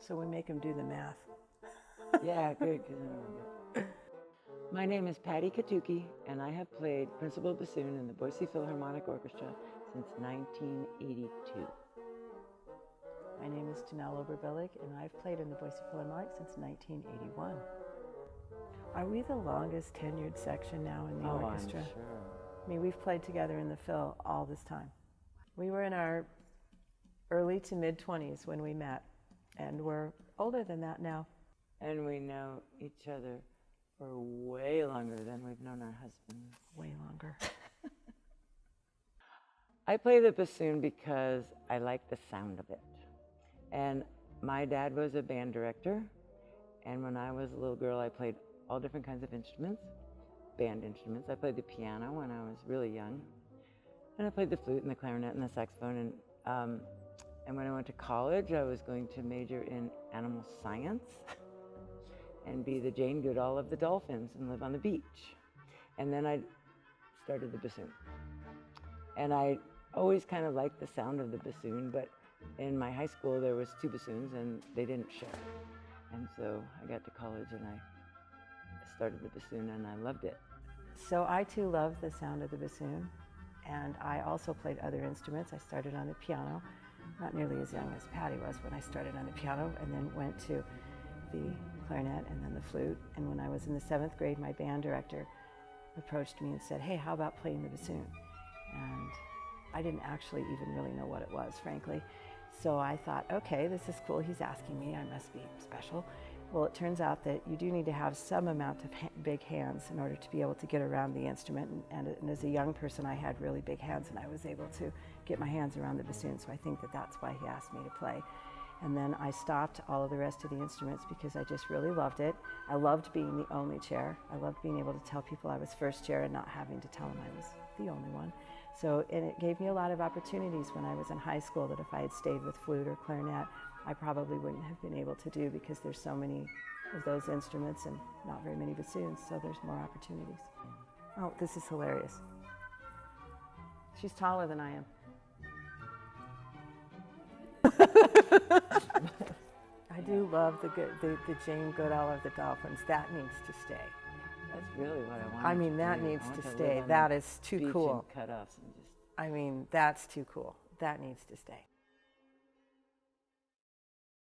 So we make them do the math. Yeah, good. 'Cause I don't remember. My name is Patty Katucki, and I have played principal bassoon in the Boise Philharmonic Orchestra since 1982. My name is Janelle Oberbillig, and I've played in the Boise Philharmonic since 1981. Are we the longest tenured section now in the orchestra? I'm sure. I mean, we've played together in the Phil all this time. We were in our early to mid-20s when we met, and we're older than that now. And we know each other for way longer than we've known our husbands. Way longer. I play the bassoon because I like the sound of it. And my dad was a band director, and when I was a little girl, I played all different kinds of instruments, band instruments. I played the piano when I was really young, and I played the flute and the clarinet and the saxophone. And when I went to college, I was going to major in animal science and be the Jane Goodall of the dolphins and live on the beach. And then I started the bassoon. And I always kind of liked the sound of the bassoon, but in my high school there was 2 bassoons and they didn't share. And so I got to college and I started the bassoon and I loved it. So I too love the sound of the bassoon, and I also played other instruments. I started on the piano, not nearly as young as Patty was when I started on the piano, and then went to the clarinet and then the flute. And when I was in the 7th grade, my band director approached me and said, "Hey, how about playing the bassoon?" And I didn't actually even really know what it was, frankly. So I thought, okay, this is cool. He's asking me, I must be special. Well, it turns out that you do need to have some amount of big hands in order to be able to get around the instrument. And as a young person, I had really big hands, and I was able to get my hands around the bassoon. So I think that that's why he asked me to play. And then I stopped all of the rest of the instruments because I just really loved it. I loved being the only chair. I loved being able to tell people I was first chair and not having to tell them I was the only one. So, and it gave me a lot of opportunities when I was in high school that if I had stayed with flute or clarinet, I probably wouldn't have been able to do, because there's so many of those instruments and not very many bassoons, so there's more opportunities. Oh, this is hilarious. She's taller than I am. I do love the Jane Goodall of the Dolphins. That needs to stay. That's really what I want. I mean, that needs to stay. That is too cool. Cut-offs and just. I mean, that's too cool. That needs to stay.